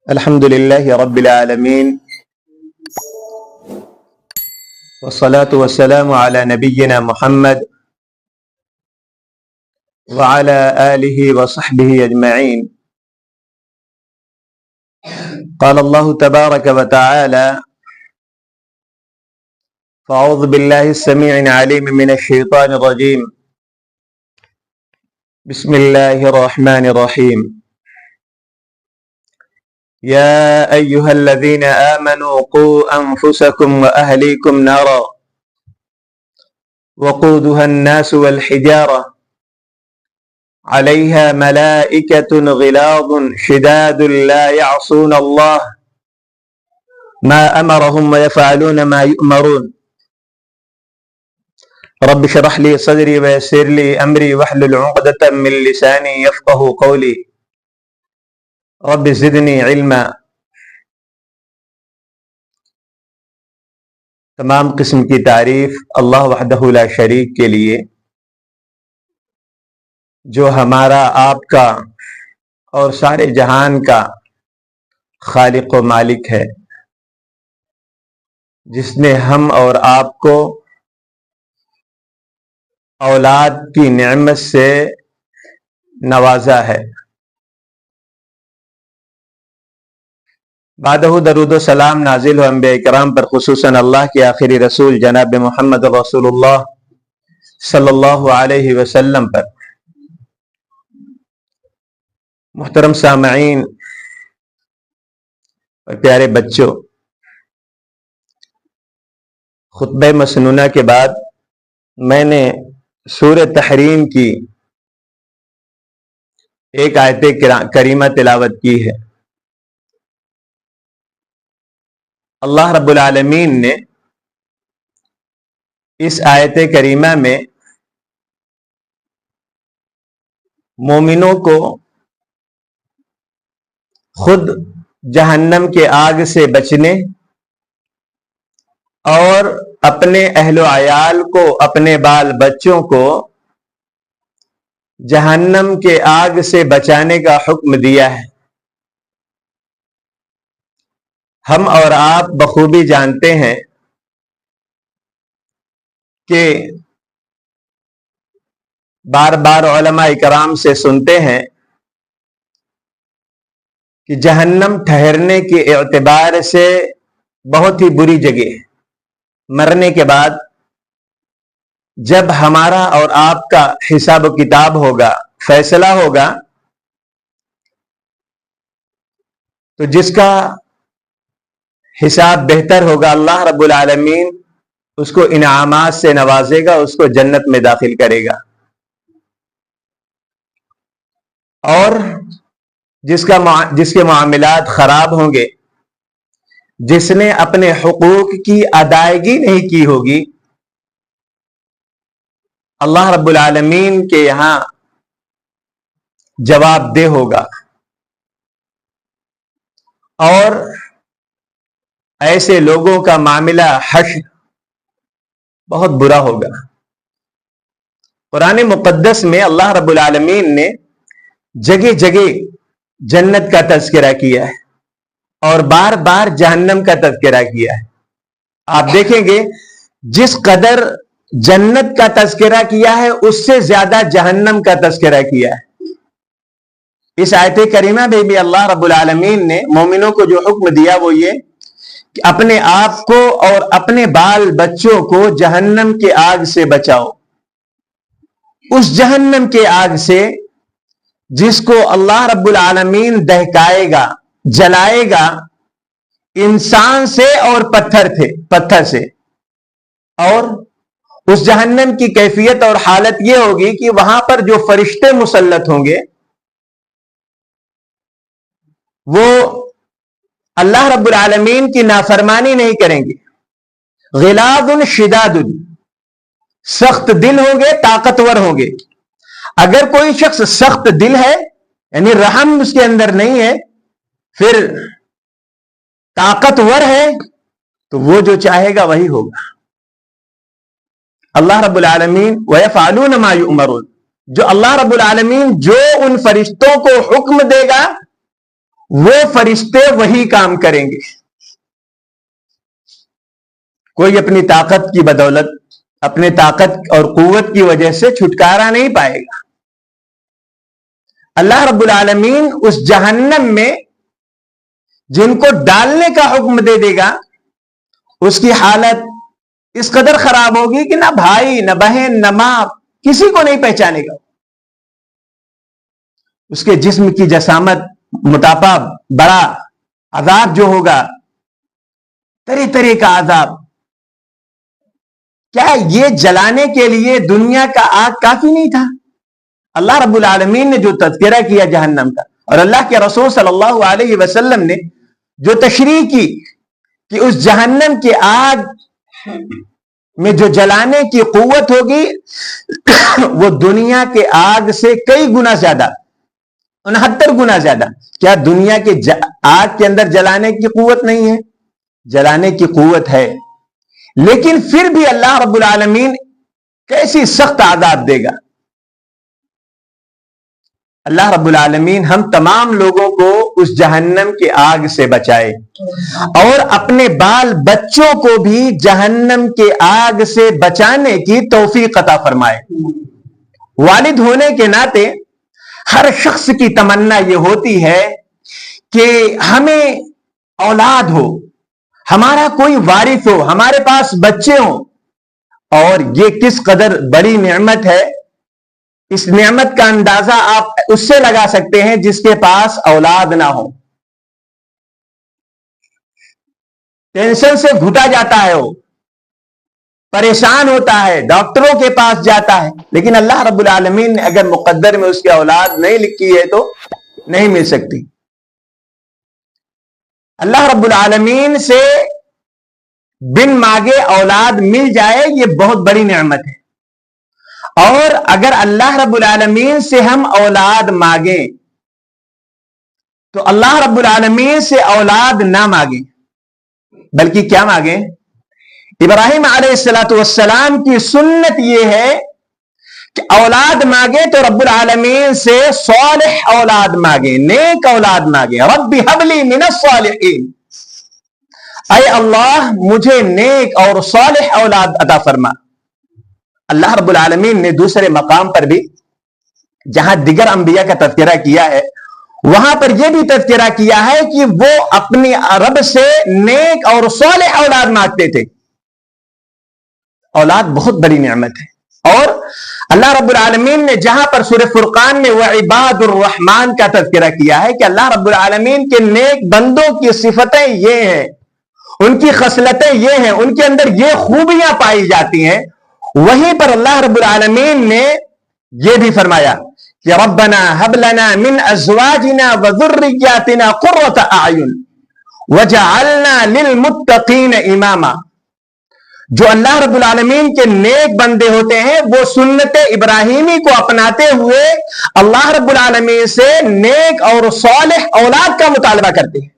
الحمد لله رب العالمين والصلاة والسلام على نبينا محمد وعلى آله وصحبه أجمعين. قال الله تبارك وتعالى: فأعوذ بالله السميع العليم من الشيطان الرجيم. بسم الله الرحمن الرحيم. يا أيها الذين آمنوا قوا أنفسكم وأهليكم نارا وقودها الناس والحجارة عليها ملائكة غلاظ شداد لا يعصون الله ما أمرهم ويفعلون ما يؤمرون. رب اشرح لي صدري ويسر لي أمري واحلل عقدة من لساني يفقهوا قولي. رب زدنی علما. تمام قسم کی تعریف اللہ وحدہ لا شریک کے لیے، جو ہمارا آپ کا اور سارے جہان کا خالق و مالک ہے، جس نے ہم اور آپ کو اولاد کی نعمت سے نوازا ہے. بعدہ درود و سلام نازل ہو انبیاء کرام پر، خصوصاً اللہ کے آخری رسول جناب محمد رسول اللہ صلی اللہ علیہ وسلم پر. محترم سامعین اور پیارے بچوں، خطبہ مسنونہ کے بعد میں نے سورہ تحریم کی ایک آیت کریمہ تلاوت کی ہے. اللہ رب العالمین نے اس آیت کریمہ میں مومنوں کو خود جہنم کے آگ سے بچنے اور اپنے اہل و عیال کو، اپنے بال بچوں کو جہنم کے آگ سے بچانے کا حکم دیا ہے. ہم اور آپ بخوبی جانتے ہیں کہ بار بار علماء اکرام سے سنتے ہیں کہ جہنم ٹھہرنے کے اعتبار سے بہت ہی بری جگہ ہے. مرنے کے بعد جب ہمارا اور آپ کا حساب و کتاب ہوگا، فیصلہ ہوگا، تو جس کا حساب بہتر ہوگا اللہ رب العالمین اس کو انعامات سے نوازے گا، اس کو جنت میں داخل کرے گا. اور جس کے معاملات خراب ہوں گے، جس نے اپنے حقوق کی ادائیگی نہیں کی ہوگی، اللہ رب العالمین کے یہاں جواب دہ ہوگا اور ایسے لوگوں کا معاملہ حشر بہت برا ہوگا. قرآن مقدس میں اللہ رب العالمین نے جگہ جگہ جنت کا تذکرہ کیا ہے اور بار بار جہنم کا تذکرہ کیا ہے. آپ دیکھیں گے جس قدر جنت کا تذکرہ کیا ہے اس سے زیادہ جہنم کا تذکرہ کیا ہے. اس آیت کریمہ میں بھی اللہ رب العالمین نے مومنوں کو جو حکم دیا وہ یہ کہ اپنے آپ کو اور اپنے بال بچوں کو جہنم کے آگ سے بچاؤ. اس جہنم کے آگ سے جس کو اللہ رب العالمین دہکائے گا، جلائے گا انسان سے اور پتھر سے. اور اس جہنم کی کیفیت اور حالت یہ ہوگی کہ وہاں پر جو فرشتے مسلط ہوں گے وہ اللہ رب العالمین کی نافرمانی نہیں کریں گے. غلاظ شداد، سخت دل ہوں گے، طاقتور ہوں گے. اگر کوئی شخص سخت دل ہے یعنی رحم اس کے اندر نہیں ہے، پھر طاقتور ہے، تو وہ جو چاہے گا وہی ہوگا. اللہ رب العالمین وَيَفْعَلُونَ مَا يُؤْمَرُونَ، جو اللہ رب العالمین جو ان فرشتوں کو حکم دے گا وہ فرشتے وہی کام کریں گے. کوئی اپنی طاقت کی بدولت، اپنے طاقت اور قوت کی وجہ سے چھٹکارا نہیں پائے گا. اللہ رب العالمین اس جہنم میں جن کو ڈالنے کا حکم دے دے گا، اس کی حالت اس قدر خراب ہوگی کہ نہ بھائی، نہ بہن، نہ ماں، کسی کو نہیں پہچانے گا. اس کے جسم کی جسامت، موٹاپا، بڑا عذاب جو ہوگا، طرح طرح کا عذاب. کیا یہ جلانے کے لیے دنیا کا آگ کافی نہیں تھا؟ اللہ رب العالمین نے جو تذکرہ کیا جہنم کا، اور اللہ کے رسول صلی اللہ علیہ وسلم نے جو تشریح کی کہ اس جہنم کی آگ میں جو جلانے کی قوت ہوگی وہ دنیا کے آگ سے کئی گنا زیادہ، 69 گنا زیادہ. کیا دنیا کے آگ کے اندر جلانے کی قوت نہیں ہے؟ جلانے کی قوت ہے، لیکن پھر بھی اللہ رب العالمین کیسی سخت عذاب دے گا. اللہ رب العالمین ہم تمام لوگوں کو اس جہنم کی آگ سے بچائے، اور اپنے بال بچوں کو بھی جہنم کے آگ سے بچانے کی توفیق عطا فرمائے. والد ہونے کے ناطے ہر شخص کی تمنا یہ ہوتی ہے کہ ہمیں اولاد ہو، ہمارا کوئی وارث ہو، ہمارے پاس بچے ہوں. اور یہ کس قدر بڑی نعمت ہے، اس نعمت کا اندازہ آپ اس سے لگا سکتے ہیں جس کے پاس اولاد نہ ہو. ٹینشن سے گھٹا جاتا ہے، وہ پریشان ہوتا ہے، ڈاکٹروں کے پاس جاتا ہے، لیکن اللہ رب العالمین نے اگر مقدر میں اس کی اولاد نہیں لکھی ہے تو نہیں مل سکتی. اللہ رب العالمین سے بن مانگے اولاد مل جائے، یہ بہت بڑی نعمت ہے. اور اگر اللہ رب العالمین سے ہم اولاد مانگیں تو اللہ رب العالمین سے اولاد نہ مانگیں، بلکہ کیا مانگیں؟ ابراہیم علیہ السلام کی سنت یہ ہے کہ اولاد مانگے تو رب العالمین سے صالح اولاد مانگے، نیک اولاد مانگے. رب هب لی من الصالحین، اے اللہ مجھے نیک اور صالح اولاد عطا فرما. اللہ رب العالمین نے دوسرے مقام پر بھی جہاں دیگر انبیاء کا تذکرہ کیا ہے، وہاں پر یہ بھی تذکرہ کیا ہے کہ وہ اپنی رب سے نیک اور صالح اولاد مانگتے تھے. اولاد بہت بڑی نعمت ہے. اور اللہ رب العالمین نے جہاں پر سورہ فرقان میں وعباد الرحمن کا تذکرہ کیا ہے کہ اللہ رب العالمین کے نیک بندوں کی صفتیں یہ ہیں، ان کی خصلتیں یہ ہیں، ان کے اندر یہ خوبیاں پائی جاتی ہیں، وہیں پر اللہ رب العالمین نے یہ بھی فرمایا کہ ربنا هب لنا من ازواجنا وذرياتنا قرة اعین وجعلنا للمتقین اماما. جو اللہ رب العالمین کے نیک بندے ہوتے ہیں وہ سنت ابراہیمی کو اپناتے ہوئے اللہ رب العالمین سے نیک اور صالح اولاد کا مطالبہ کرتے ہیں.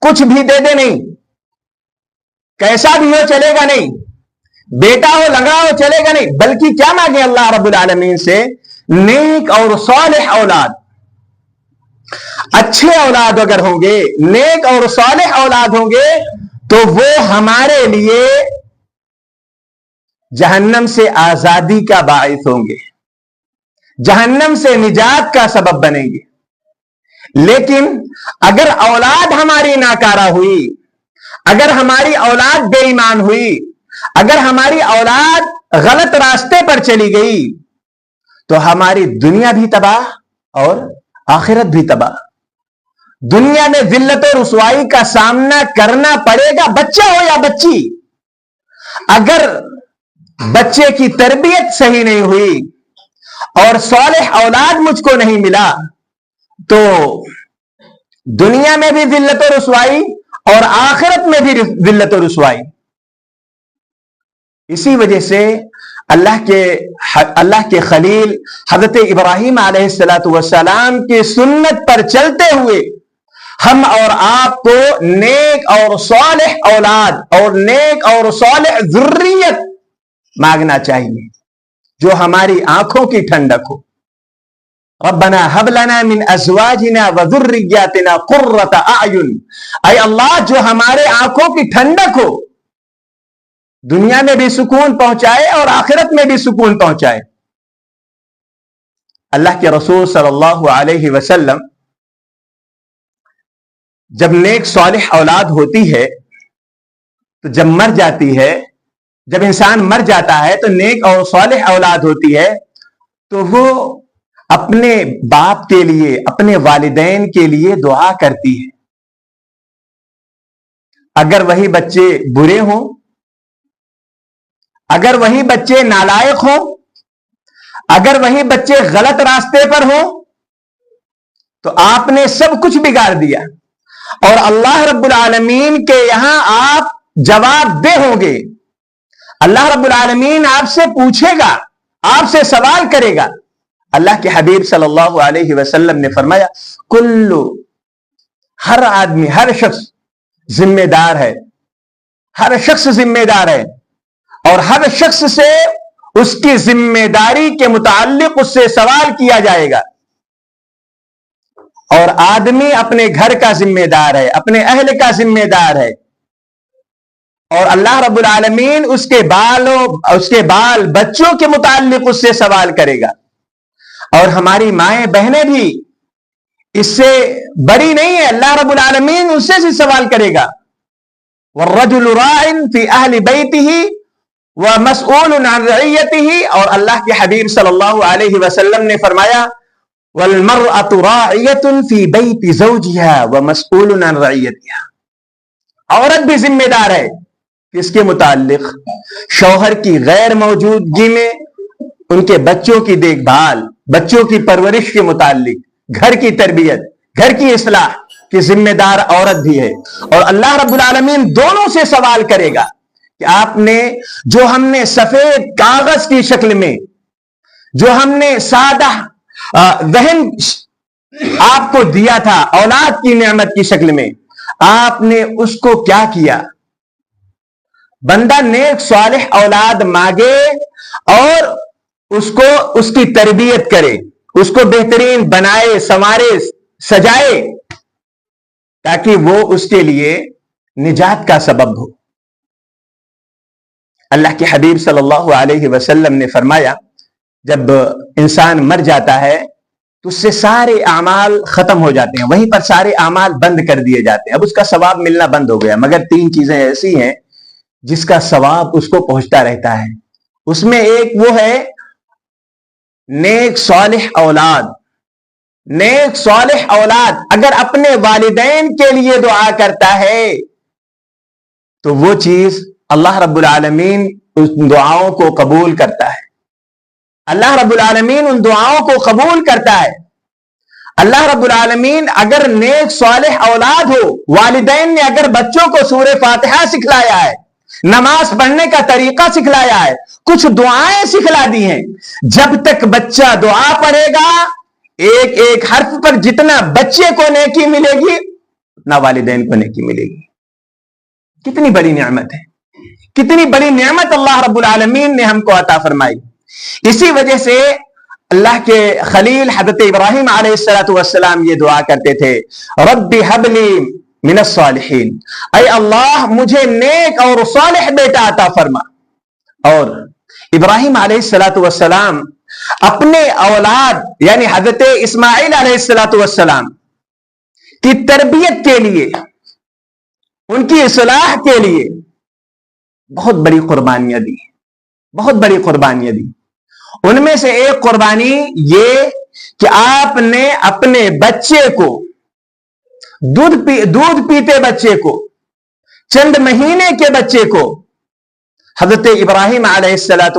کچھ بھی دے دے نہیں، کیسا بھی ہو چلے گا نہیں، بیٹا ہو لگا ہو چلے گا نہیں، بلکہ کیا مانگے اللہ رب العالمین سے؟ نیک اور صالح اولاد. اچھے اولاد اگر ہوں گے، نیک اور صالح اولاد ہوں گے تو وہ ہمارے لیے جہنم سے آزادی کا باعث ہوں گے، جہنم سے نجات کا سبب بنیں گے. لیکن اگر اولاد ہماری ناکارہ ہوئی، اگر ہماری اولاد بے ایمان ہوئی، اگر ہماری اولاد غلط راستے پر چلی گئی تو ہماری دنیا بھی تباہ اور آخرت بھی تباہ. دنیا میں ذلت و رسوائی کا سامنا کرنا پڑے گا، بچہ ہو یا بچی. اگر بچے کی تربیت صحیح نہیں ہوئی اور صالح اولاد مجھ کو نہیں ملا تو دنیا میں بھی ذلت و رسوائی اور آخرت میں بھی ذلت و رسوائی. اسی وجہ سے اللہ کے خلیل حضرت ابراہیم علیہ السلام کی سنت پر چلتے ہوئے ہم اور آپ کو نیک اور صالح اولاد اور نیک اور صالح ذریت مانگنا چاہیے جو ہماری آنکھوں کی ٹھنڈک ہو. ربنا هب لنا من ازواجنا وذرياتنا قرۃ اعین، اے اللہ جو ہمارے آنکھوں کی ٹھنڈک ہو، دنیا میں بھی سکون پہنچائے اور آخرت میں بھی سکون پہنچائے۔ اللہ کے رسول صلی اللہ علیہ وسلم جب نیک صالح اولاد ہوتی ہے تو جب مر جاتی ہے، جب انسان مر جاتا ہے تو نیک اور صالح اولاد ہوتی ہے تو وہ اپنے باپ کے لیے، اپنے والدین کے لیے دعا کرتی ہے۔ اگر وہی بچے برے ہوں، اگر وہی بچے نالائق ہوں، اگر وہی بچے غلط راستے پر ہوں تو آپ نے سب کچھ بگاڑ دیا، اور اللہ رب العالمین کے یہاں آپ جواب دہ ہوں گے۔ اللہ رب العالمین آپ سے پوچھے گا، آپ سے سوال کرے گا۔ اللہ کے حبیب صلی اللہ علیہ وسلم نے فرمایا ہر آدمی، ہر شخص ذمہ دار ہے، ہر شخص ذمہ دار ہے، اور ہر شخص سے اس کی ذمہ داری کے متعلق اس سے سوال کیا جائے گا۔ اور آدمی اپنے گھر کا ذمہ دار ہے، اپنے اہل کا ذمہ دار ہے، اور اللہ رب العالمین اس کے بال بچوں کے متعلق اس سے سوال کرے گا۔ اور ہماری مائیں بہنیں بھی اس سے بری نہیں ہے، اللہ رب العالمین ان سے سوال کرے گا۔ والرجل راع فی اہل بیتہ ومسئول عن رعیتہ، اور اللہ کے حبیب صلی اللہ علیہ وسلم نے فرمایا والمرأة راعیۃ فی بیت زوجہا ومسئول عن رعیتہا، عورت بھی ذمہ دار ہے کس کے متعلق؟ شوہر کی غیر موجودگی میں ان کے بچوں کی دیکھ بھال، بچوں کی پرورش کے متعلق، گھر کی تربیت، گھر کی اصلاح کی ذمہ دار عورت بھی ہے۔ اور اللہ رب العالمین دونوں سے سوال کرے گا کہ آپ نے جو ہم نے سفید کاغذ کی شکل میں، جو ہم نے سادہ ذہن آپ کو دیا تھا اولاد کی نعمت کی شکل میں، آپ نے اس کو کیا کیا؟ بندہ نیک صالح اولاد مانگے اور اس کو اس کی تربیت کرے، اس کو بہترین بنائے، سنوارے، سجائے، تاکہ وہ اس کے لیے نجات کا سبب ہو۔ اللہ کے حبیب صلی اللہ علیہ وسلم نے فرمایا جب انسان مر جاتا ہے تو اس سے سارے اعمال ختم ہو جاتے ہیں، وہیں پر سارے اعمال بند کر دیے جاتے ہیں، اب اس کا ثواب ملنا بند ہو گیا، مگر 3 چیزیں ایسی ہیں جس کا ثواب اس کو پہنچتا رہتا ہے۔ اس میں ایک وہ ہے نیک صالح اولاد۔ نیک صالح اولاد اگر اپنے والدین کے لیے دعا کرتا ہے تو وہ چیز اللہ رب العالمین ان دعاؤں کو قبول کرتا ہے۔ اللہ رب العالمین ان دعاؤں کو قبول کرتا ہے۔ اللہ رب العالمین اگر نیک صالح اولاد ہو، والدین نے اگر بچوں کو سورہ فاتحہ سکھلایا ہے، نماز پڑھنے کا طریقہ سکھلایا ہے، کچھ دعائیں سکھلا دی ہیں، جب تک بچہ دعا پڑھے گا ایک ایک حرف پر جتنا بچے کو نیکی ملے گی اتنا والدین کو نیکی ملے گی۔ کتنی بڑی نعمت ہے، کتنی بڑی نعمت اللہ رب العالمین نے ہم کو عطا فرمائی۔ اسی وجہ سے اللہ کے خلیل حضرت ابراہیم علیہ السلام یہ دعا کرتے تھے رب حب لی من الصالحین، اے اللہ مجھے نیک اور صالح بیٹا عطا فرما۔ اور ابراہیم علیہ السلام اپنے اولاد یعنی حضرت اسماعیل علیہ السلام کی تربیت کے لیے، ان کی اصلاح کے لیے بہت بڑی قربانیاں دی، بہت بڑی قربانیاں دی۔ ان میں سے ایک قربانی یہ کہ آپ نے اپنے بچے کو دودھ پیتے بچے کو، چند مہینے کے بچے کو حضرت ابراہیم علیہ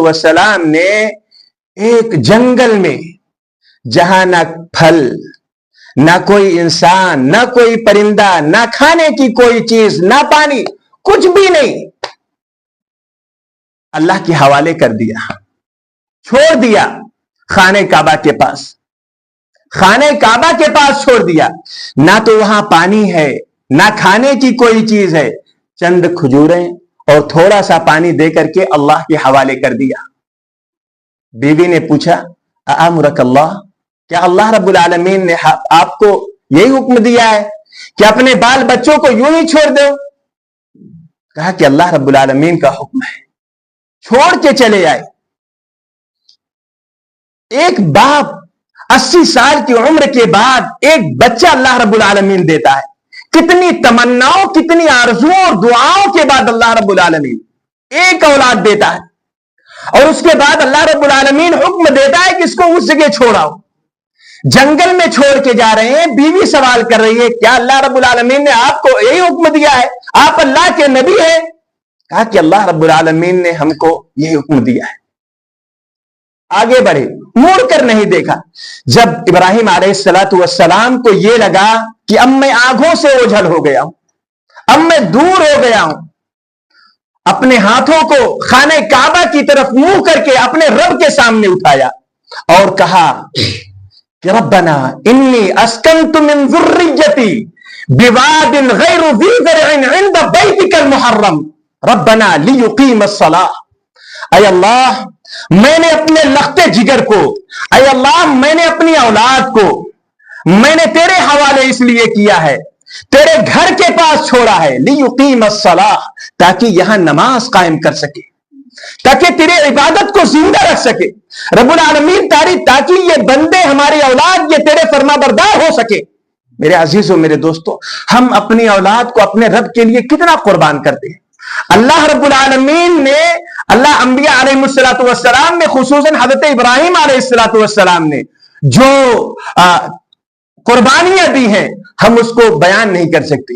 السلام نے ایک جنگل میں جہاں نہ پھل، نہ کوئی انسان، نہ کوئی پرندہ، نہ کھانے کی کوئی چیز، نہ پانی، کچھ بھی نہیں، اللہ کے حوالے کر دیا، چھوڑ دیا خانہ کعبہ کے پاس، خانہ کعبہ کے پاس چھوڑ دیا۔ نہ تو وہاں پانی ہے، نہ کھانے کی کوئی چیز ہے، چند کھجوریں اور تھوڑا سا پانی دے کر کے اللہ کے حوالے کر دیا۔ بیوی نے پوچھا اَأَمُرَكَ اللہ، کیا اللہ رب العالمین نے آپ کو یہی حکم دیا ہے کہ اپنے بال بچوں کو یوں ہی چھوڑ دو؟ کہا کہ اللہ رب العالمین کا حکم ہے، چھوڑ کے چلے آئے۔ ایک باپ 80 سال کی عمر کے بعد ایک بچہ اللہ رب العالمین دیتا ہے، کتنی تمناؤں، کتنی آرزوؤں اور دعاؤں کے بعد اللہ رب العالمین ایک اولاد دیتا ہے، اور اس کے بعد اللہ رب العالمین حکم دیتا ہے کہ اس کو اس جگہ چھوڑاؤ۔ جنگل میں چھوڑ کے جا رہے ہیں، بیوی سوال کر رہی ہے کیا اللہ رب العالمین نے آپ کو یہی حکم دیا ہے؟ آپ اللہ کے نبی ہیں؟ کہا کہ اللہ رب العالمین نے ہم کو یہی حکم دیا ہے۔ آگے بڑھے، مڑ کر نہیں دیکھا۔ جب ابراہیم علیہ السلام کو یہ لگا کہ اب میں آنکھوں سے اوجھل ہو گیا ہوں، اب میں دور ہو گیا ہوں، اپنے ہاتھوں کو خانہ کعبہ کی طرف منہ کر کے اپنے رب کے سامنے اٹھایا اور کہا کہ ربنا انی اسکنت من ذریتی بواد غیر ذی زرع عند بیتک المحرم ربنا لیقیم الصلاۃ۔ اے اللہ، میں نے اپنے لختے جگر کو، اے اللہ میں نے اپنی اولاد کو میں نے تیرے حوالے اس لیے کیا ہے، تیرے گھر کے پاس چھوڑا ہے، لیقیم الصلاۃ، تاکہ یہاں نماز قائم کر سکے، تاکہ تیرے عبادت کو زندہ رکھ سکے رب العالمین، تاکہ یہ بندے ہماری اولاد یہ تیرے فرما بردار ہو سکے۔ میرے عزیزوں، میرے دوستوں، ہم اپنی اولاد کو اپنے رب کے لیے کتنا قربان کرتے ہیں۔ اللہ رب العالمین نے، اللہ انبیاء علیہ السلام میں، خصوصاً حضرت ابراہیم علیہ السلام نے جو قربانیاں دی ہیں ہم اس کو بیان نہیں کر سکتے۔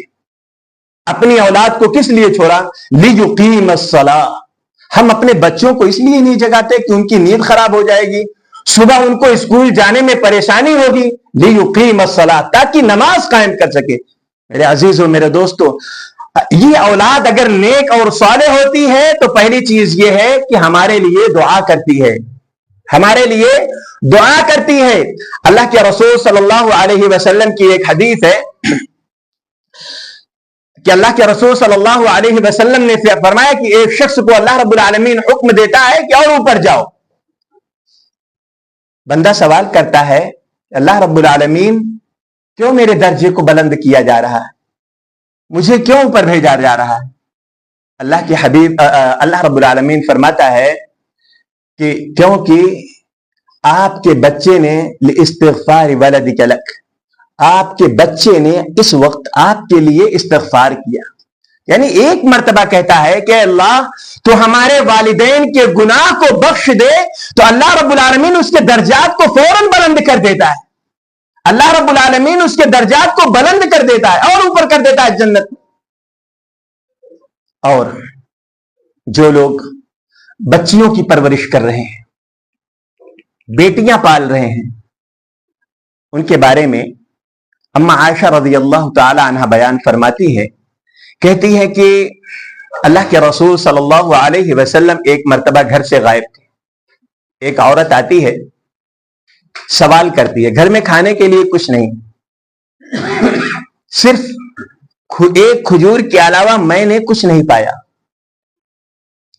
اپنی اولاد کو کس لیے چھوڑا؟ لیقیم الصلاۃ۔ ہم اپنے بچوں کو اس لیے نہیں جگاتے کہ ان کی نیند خراب ہو جائے گی، صبح ان کو اسکول جانے میں پریشانی ہوگی، لیقیم الصلاۃ، تاکہ نماز قائم کر سکے۔ میرے عزیزوں، میرے دوستوں، یہ اولاد اگر نیک اور صالح ہوتی ہے تو پہلی چیز یہ ہے کہ ہمارے لیے دعا کرتی ہے، ہمارے لیے دعا کرتی ہے۔ اللہ کے رسول صلی اللہ علیہ وسلم کی ایک حدیث ہے کہ اللہ کے رسول صلی اللہ علیہ وسلم نے فرمایا کہ ایک شخص کو اللہ رب العالمین حکم دیتا ہے کہ اور اوپر جاؤ۔ بندہ سوال کرتا ہے اللہ رب العالمین کیوں میرے درجے کو بلند کیا جا رہا ہے، مجھے کیوں اوپر بھیجا جا رہا ہے؟ اللہ کے حبیب اللہ رب العالمین فرماتا ہے کہ کیونکہ آپ کے بچے نے لاستغفار ولدک لک، آپ کے بچے نے اس وقت آپ کے لیے استغفار کیا، یعنی ایک مرتبہ کہتا ہے کہ اللہ تو ہمارے والدین کے گناہ کو بخش دے، تو اللہ رب العالمین اس کے درجات کو فوراً بلند کر دیتا ہے، اللہ رب العالمین اس کے درجات کو بلند کر دیتا ہے اور اوپر کر دیتا ہے جنت۔ اور جو لوگ بچیوں کی پرورش کر رہے ہیں، بیٹیاں پال رہے ہیں، ان کے بارے میں اما عائشہ رضی اللہ تعالی عنہ بیان فرماتی ہے، کہتی ہے کہ اللہ کے رسول صلی اللہ علیہ وسلم ایک مرتبہ گھر سے غائب تھے۔ ایک عورت آتی ہے، سوال کرتی ہے، گھر میں کھانے کے لیے کچھ نہیں، صرف ایک کھجور کے علاوہ میں نے کچھ نہیں پایا۔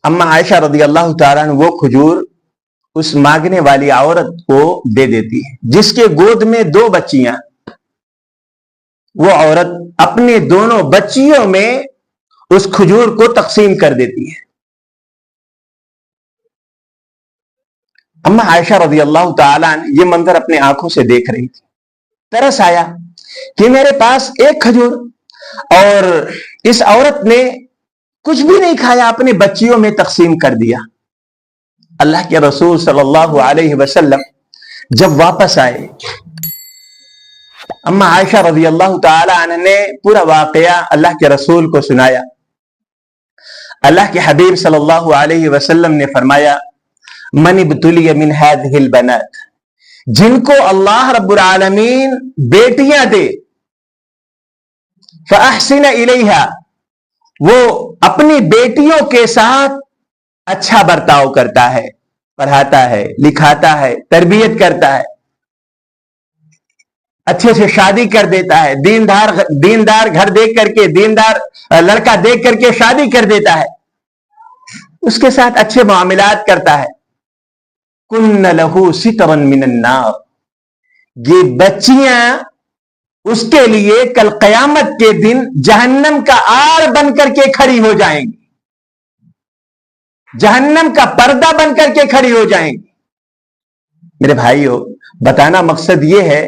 اما عائشہ رضی اللہ تعالیٰ عنہ وہ کھجور اس مانگنے والی عورت کو دے دیتی ہے، جس کے گود میں 2 بچیاں۔ وہ عورت اپنے دونوں بچیوں میں اس کھجور کو تقسیم کر دیتی ہے۔ اما عائشہ رضی اللہ تعالیٰ عنہ یہ منظر اپنے آنکھوں سے دیکھ رہی تھی، ترس آیا کہ میرے پاس ایک کھجور، اور اس عورت نے کچھ بھی نہیں کھایا، اپنے بچیوں میں تقسیم کر دیا۔ اللہ کے رسول صلی اللہ علیہ وسلم جب واپس آئے، اما عائشہ رضی اللہ تعالی عنہ نے پورا واقعہ اللہ کے رسول کو سنایا۔ اللہ کے حبیب صلی اللہ علیہ وسلم نے فرمایا، من ابتلی من هذه البنات، جن کو اللہ رب العالمین بیٹیاں دے، فاحسن الیہا، وہ اپنی بیٹیوں کے ساتھ اچھا برتاؤ کرتا ہے، پڑھاتا ہے، لکھاتا ہے، تربیت کرتا ہے، اچھے سے شادی کر دیتا ہے، دیندار گھر دیکھ کر کے، دیندار لڑکا دیکھ کر کے شادی کر دیتا ہے، اس کے ساتھ اچھے معاملات کرتا ہے، کن لہ سترا من النار، یہ بچیاں اس کے لیے کل قیامت کے دن جہنم کا آڑ بن کر کے کھڑی ہو جائیں گی، جہنم کا پردہ بن کر کے کھڑی ہو جائیں گی۔ میرے بھائیو، بتانا مقصد یہ ہے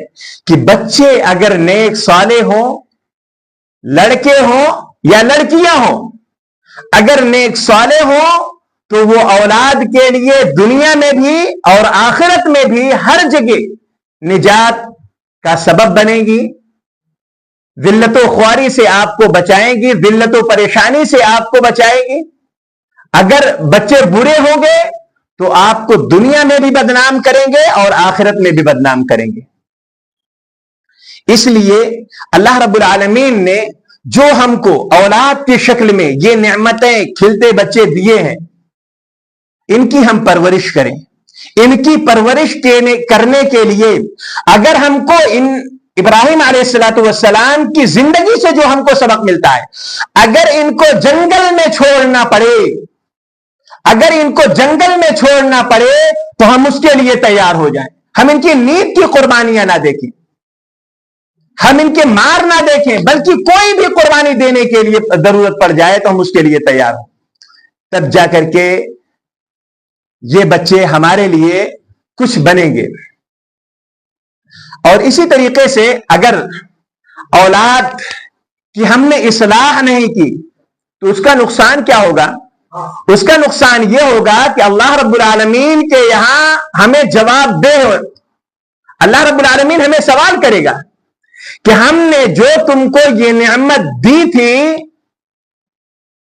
کہ بچے اگر نیک صالح ہوں، لڑکے ہوں یا لڑکیاں ہوں، اگر نیک صالح ہوں تو وہ اولاد کے لیے دنیا میں بھی اور آخرت میں بھی ہر جگہ نجات کا سبب بنے گی، ذلت و خواری سے آپ کو بچائیں گی، ذلت و پریشانی سے آپ کو بچائے گی۔ اگر بچے برے ہوں گے تو آپ کو دنیا میں بھی بدنام کریں گے اور آخرت میں بھی بدنام کریں گے۔ اس لیے اللہ رب العالمین نے جو ہم کو اولاد کی شکل میں یہ نعمتیں کھلتے بچے دیے ہیں، ان کی ہم پرورش کریں۔ ان کی پرورش کرنے کے لیے اگر ہم کو ان ابراہیم علیہ السلام کی زندگی سے جو ہم کو سبق ملتا ہے، اگر ان کو جنگل میں چھوڑنا پڑے، اگر ان کو جنگل میں چھوڑنا پڑے تو ہم اس کے لیے تیار ہو جائیں۔ ہم ان کی نیند کی قربانیاں نہ دیکھیں، ہم ان کے مار نہ دیکھیں، بلکہ کوئی بھی قربانی دینے کے لیے ضرورت پڑ جائے تو ہم اس کے لیے تیار ہوں۔ تب جا کر کے یہ بچے ہمارے لیے کچھ بنیں گے۔ اور اسی طریقے سے اگر اولاد کی ہم نے اصلاح نہیں کی تو اس کا نقصان کیا ہوگا؟ اس کا نقصان یہ ہوگا کہ اللہ رب العالمین کے یہاں ہمیں جواب دے، اللہ رب العالمین ہمیں سوال کرے گا کہ ہم نے جو تم کو یہ نعمت دی تھی،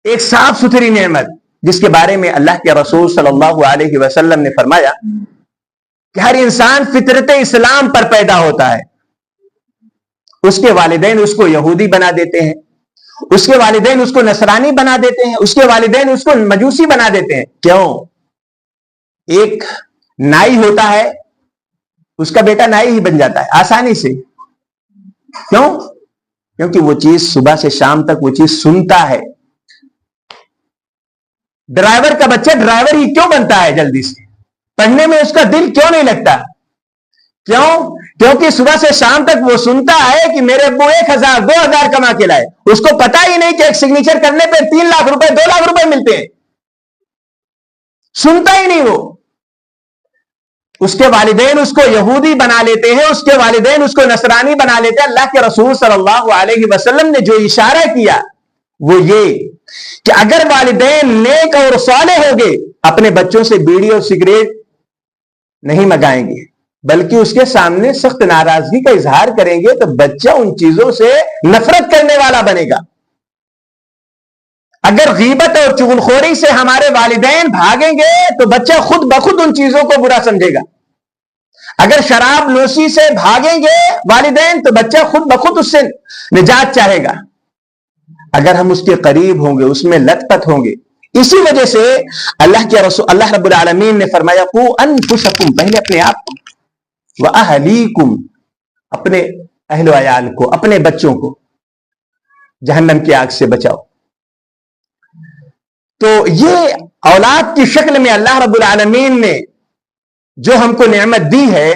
ایک صاف ستھری نعمت جس کے بارے میں اللہ کے رسول صلی اللہ علیہ وسلم نے فرمایا کہ ہر انسان فطرت اسلام پر پیدا ہوتا ہے، اس کے والدین اس کو یہودی بنا دیتے ہیں، اس کے والدین اس کو نصرانی بنا دیتے ہیں، اس کے والدین اس کو مجوسی بنا دیتے ہیں۔ کیوں؟ ایک نائی ہوتا ہے، اس کا بیٹا نائی ہی بن جاتا ہے آسانی سے۔ کیوں؟ کیونکہ وہ چیز صبح سے شام تک وہ چیز سنتا ہے۔ ڈرائیور کا بچہ ڈرائیور ہی کیوں بنتا ہے جلدی سے؟ پڑھنے میں اس کا دل کیوں نہیں لگتا؟ کیوں؟ کیونکہ صبح سے شام تک وہ سنتا ہے کہ میرے ابو 1000 2000 کما کے لائے، اس کو پتا ہی نہیں کہ ایک سگنیچر کرنے پہ 3 لاکھ روپے 2 لاکھ روپے ملتے ہیں، سنتا ہی نہیں وہ۔ اس کے والدین اس کو یہودی بنا لیتے ہیں، اس کے والدین اس کو نصرانی بنا لیتے ہیں۔ اللہ کے رسول صلی اللہ علیہ وسلم نے جو اشارہ کیا وہ یہ کہ اگر والدین نیک اور صالح ہوں گے، اپنے بچوں سے بیڑی اور سگریٹ نہیں منگائیں گے، بلکہ اس کے سامنے سخت ناراضگی کا اظہار کریں گے، تو بچہ ان چیزوں سے نفرت کرنے والا بنے گا۔ اگر غیبت اور چغلخوری سے ہمارے والدین بھاگیں گے تو بچہ خود بخود ان چیزوں کو برا سمجھے گا۔ اگر شراب نوشی سے بھاگیں گے والدین تو بچہ خود بخود اس سے نجات چاہے گا۔ اگر ہم اس کے قریب ہوں گے، اس میں لت پت ہوں گے۔ اسی وجہ سے اللہ کے رسول اللہ رب العالمین نے فرمایا قو انفسکم، پہلے اپنے آپ کو، واہلیکم، اپنے اہل و عیال کو، اپنے بچوں کو جہنم کی آگ سے بچاؤ۔ تو یہ اولاد کی شکل میں اللہ رب العالمین نے جو ہم کو نعمت دی ہے،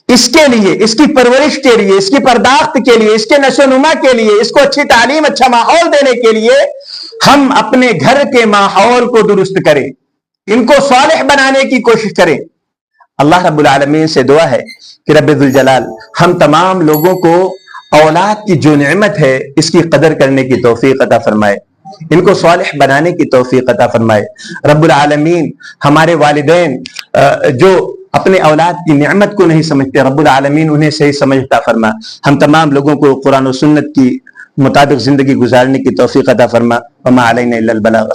اس کے لیے، اس کی پرورش کے لیے، اس کی پرداخت کے لیے، اس کے نشو و نما کے لیے، اس کو اچھی تعلیم، اچھا ماحول دینے کے لیے ہم اپنے گھر کے ماحول کو درست کریں، ان کو صالح بنانے کی کوشش کریں۔ اللہ رب العالمین سے دعا ہے کہ رب ذوالجلال ہم تمام لوگوں کو اولاد کی جو نعمت ہے اس کی قدر کرنے کی توفیق عطا فرمائے، ان کو صالح بنانے کی توفیق عطا فرمائے۔ رب العالمین ہمارے والدین جو اپنے اولاد کی نعمت کو نہیں سمجھتے، رب العالمین انہیں صحیح سمجھ عطا فرما۔ ہم تمام لوگوں کو قرآن و سنت کی مطابق زندگی گزارنے کی توفیق عطا فرما۔ وما علینا الا البلاغ۔